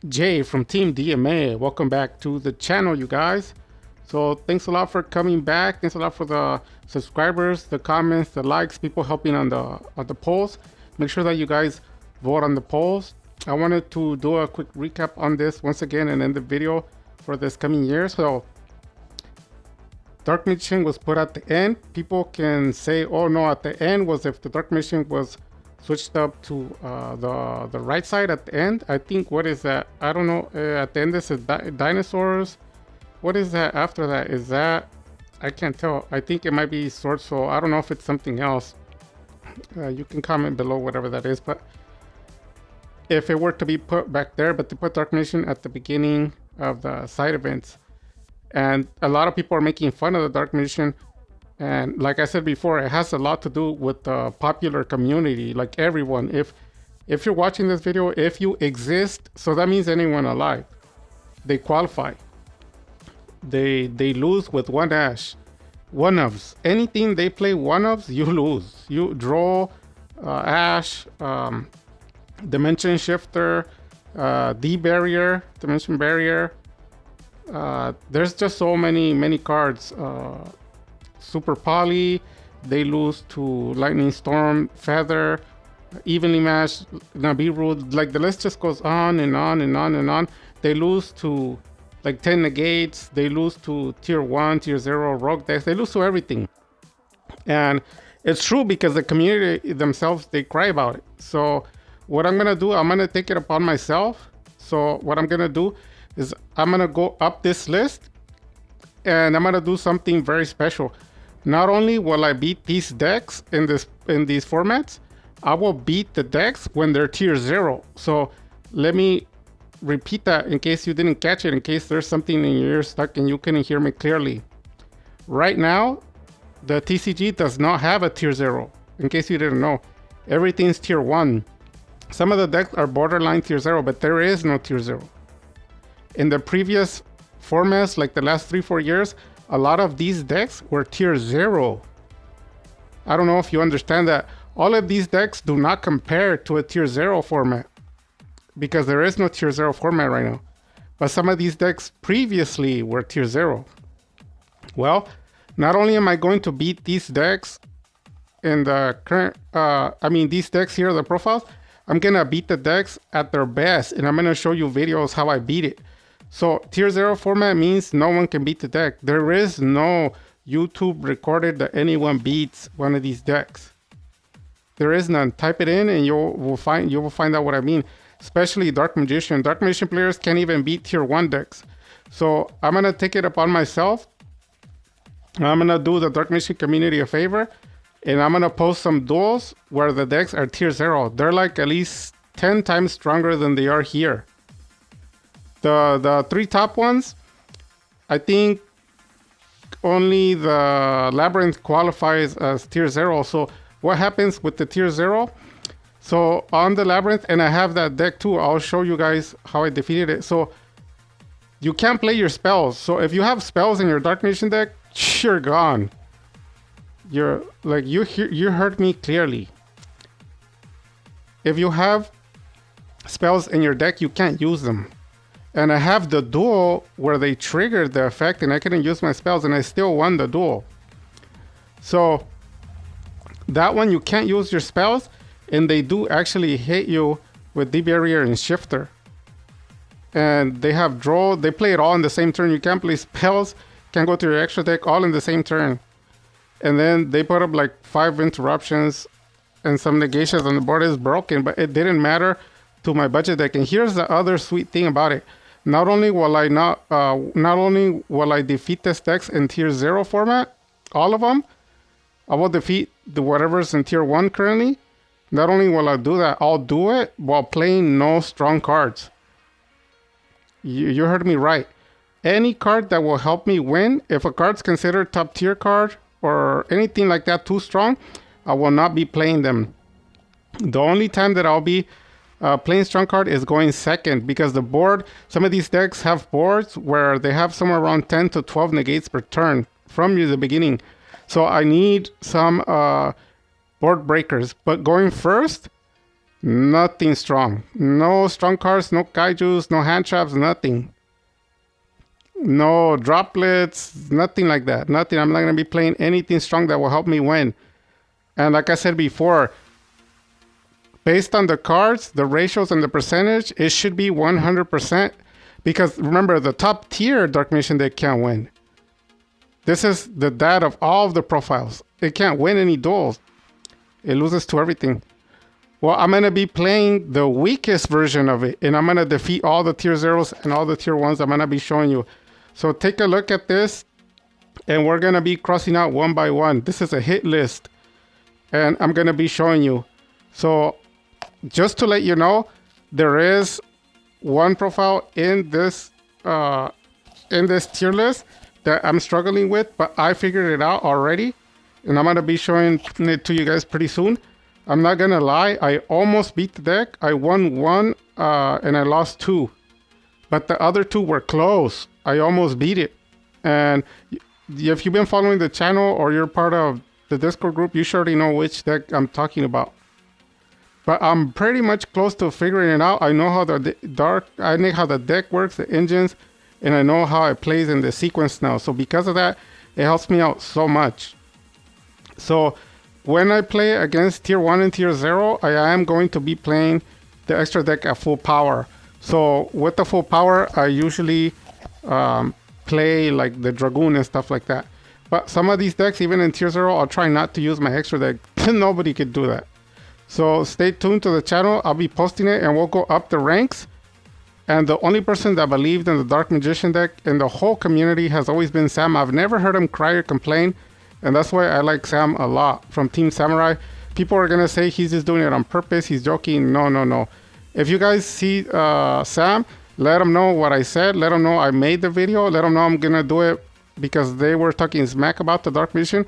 Jay from Team DMA. Welcome back to the channel, you guys. So thanks a lot for coming back. Thanks a lot for the subscribers, the comments, the likes, people helping on the polls. Make sure that you guys vote on the polls. I wanted to do a quick recap on this once again and end the video for this coming year. So Dark Mission was put at the end. People can say, oh no, at the end was if the Dark Mission was switched up to the right side at the end. I think, what is that? I don't know. At the end this is dinosaurs. What is that after that? Is that, I can't tell. I think it might be Sword Soul. I don't know if it's something else. You can comment below whatever that is. But if it were to be put back there, but to put Dark Mission at the beginning of the side events. And a lot of people are making fun of the Dark Mission. And like I said before, it has a lot to do with the popular community, like everyone. If you're watching this video, if you exist, so that means anyone alive, they qualify. They lose with one ash. One-ofs. Anything they play one-ofs, you lose. You draw, ash, dimension shifter, D-barrier, dimension barrier. There's just so many cards. Super Poly, they lose to Lightning Storm, Feather, Evenly Matched, Nabiru. Like the list just goes on and on and on and on. They lose to like 10 negates. They lose to tier 1, tier 0 rogue decks. They lose to everything. And it's true because the community themselves, they cry about it. So what I'm gonna do, I'm gonna take it upon myself. So what I'm gonna do is I'm gonna go up this list and I'm gonna do something very special. Not only will I beat these decks in these formats, I will beat the decks when they're tier 0. So let me repeat that in case you didn't catch it, in case there's something in your ear stuck and you couldn't hear me clearly. Right now, the TCG does not have a tier 0, in case you didn't know. Everything's tier 1. Some of the decks are borderline tier 0, but there is no tier 0. In the previous formats, like the last 3-4 years, a lot of these decks were tier 0. I don't know if you understand that. All of these decks do not compare to a tier 0 format because there is no tier 0 format right now. But some of these decks previously were tier 0. Well, not only am I going to beat these decks in the current, these decks here, the profiles, I'm gonna beat the decks at their best, and I'm gonna show you videos how I beat it. So tier 0 format means no one can beat the deck. There is no YouTube recorded that anyone beats one of these decks. There is none. Type it in and you will find out what I mean. Especially Dark Magician. Dark Magician players can't even beat tier 1 decks. So I'm gonna take it upon myself. I'm gonna do the Dark Magician community a favor, and I'm gonna post some duels where the decks are tier 0. They're like at least 10 times stronger than they are here. The 3 top ones, I think only the Labyrinth qualifies as tier 0. So what happens with the tier 0? So on the Labyrinth, and I have that deck too, I'll show you guys how I defeated it. So you can't play your spells. So if you have spells in your Dark Magician deck, you're gone. You heard me clearly. If you have spells in your deck, you can't use them. And I have the duel where they triggered the effect and I couldn't use my spells and I still won the duel. So that one, you can't use your spells, and they do actually hit you with D-barrier and shifter. And they have draw, they play it all in the same turn. You can't play spells, can't go to your extra deck, all in the same turn. And then they put up like 5 interruptions and some negations on the board. Is broken, but it didn't matter to my budget deck. And here's the other sweet thing about it. Not only will I defeat the decks in tier 0 format, all of them, I will defeat the whatever's in tier 1 currently. Not only will I do that, I'll do it while playing no strong cards. You heard me right. Any card that will help me win, if a card's considered top tier card or anything like that too strong, I will not be playing them. The only time that I'll be playing strong card is going second, because the board, some of these decks have boards where they have somewhere around 10 to 12 negates per turn from the beginning. So I need some board breakers. But going first, Nothing strong. No strong cards, no kaijus, no hand traps, nothing. No droplets, nothing like that. Nothing. I'm not going to be playing anything strong that will help me win. And like I said before, based on the cards, the ratios, and the percentage, it should be 100%. Because remember, the top tier Dark Magician deck can't win. This is the dad of all of the profiles. It can't win any duels. It loses to everything. Well, I'm going to be playing the weakest version of it. And I'm going to defeat all the tier 0s and all the tier 1s I'm going to be showing you. So take a look at this. And we're going to be crossing out one by one. This is a hit list. And I'm going to be showing you. So just to let you know, there is one profile in this tier list that I'm struggling with, but I figured it out already, and I'm gonna be showing it to you guys pretty soon. I'm not gonna lie, I almost beat the deck. I won one and I lost two, but the other two were close. I almost beat it. And if you've been following the channel or you're part of the Discord group, you should already know which deck I'm talking about. But I'm pretty much close to figuring it out. I know how I know how the deck works, the engines, and I know how it plays in the sequence now. So because of that, it helps me out so much. So when I play against tier 1 and tier 0, I am going to be playing the extra deck at full power. So with the full power, I usually play like the Dragoon and stuff like that. But some of these decks, even in tier 0, I'll try not to use my extra deck. Nobody could do that. So stay tuned to the channel. I'll be posting it and we'll go up the ranks. And the only person that believed in the Dark Magician deck in the whole community has always been Sam. I've never heard him cry or complain. And that's why I like Sam a lot from Team Samurai. People are going to say he's just doing it on purpose. He's joking. No, no, no. If you guys see Sam, let him know what I said. Let him know I made the video. Let him know I'm going to do it because they were talking smack about the Dark Magician.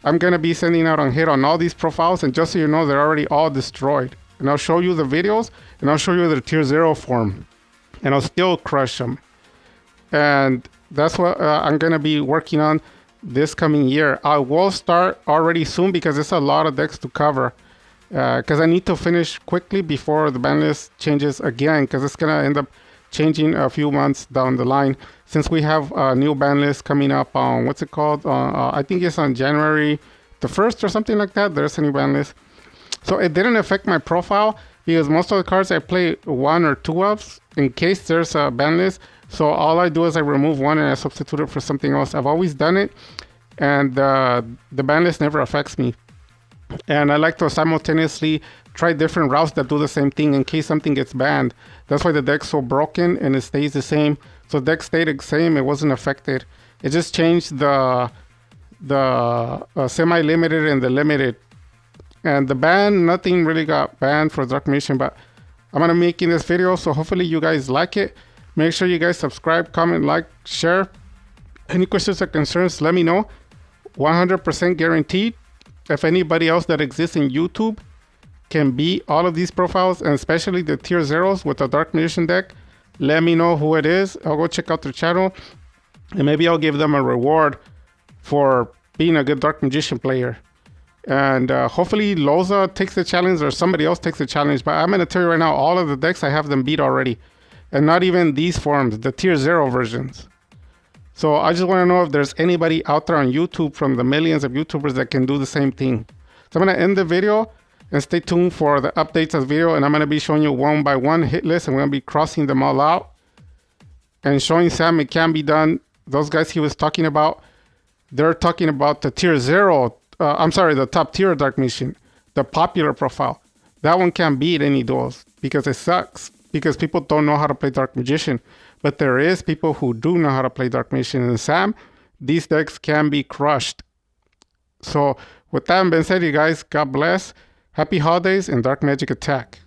I'm going to be sending out on hit on all these profiles. And just so you know, they're already all destroyed. And I'll show you the videos. And I'll show you the tier 0 form. And I'll still crush them. And that's what I'm going to be working on this coming year. I will start already soon because it's a lot of decks to cover. Because I need to finish quickly before the ban list changes again. Because it's going to end up changing a few months down the line. Since we have a new ban list coming up on, what's it called? I think it's on January the 1st or something like that. There's a new ban list. So it didn't affect my profile. Because most of the cards I play one or two of in case there's a ban list. So all I do is I remove one and I substitute it for something else. I've always done it. And the ban list never affects me. And I like to simultaneously try different routes that do the same thing in case something gets banned. That's why the deck's so broken and it stays the same. So the deck stayed the same. It wasn't affected. It just changed the semi-limited and the limited. And the ban, nothing really got banned for Dark Magician, but I'm going to be making this video, so hopefully you guys like it. Make sure you guys subscribe, comment, like, share. Any questions or concerns, let me know. 100% guaranteed. If anybody else that exists in YouTube can beat all of these profiles, and especially the tier 0s with the Dark Magician deck, let me know who it is. I'll go check out their channel, and maybe I'll give them a reward for being a good Dark Magician player. And hopefully Loza takes the challenge or somebody else takes the challenge. But I'm going to tell you right now, all of the decks, I have them beat already. And not even these forms, the tier 0 versions. So I just want to know if there's anybody out there on YouTube from the millions of YouTubers that can do the same thing. So I'm going to end the video and stay tuned for the updates of the video. And I'm going to be showing you one by one hit list. And we're going to be crossing them all out. And showing Sam it can be done. Those guys he was talking about, they're talking about the tier 0. The top tier Dark Magician, the popular profile. That one can't beat any duels because it sucks. Because people don't know how to play Dark Magician. But there is people who do know how to play Dark Magician. And Sam, these decks can be crushed. So with that being said, you guys, God bless. Happy holidays and Dark Magic Attack.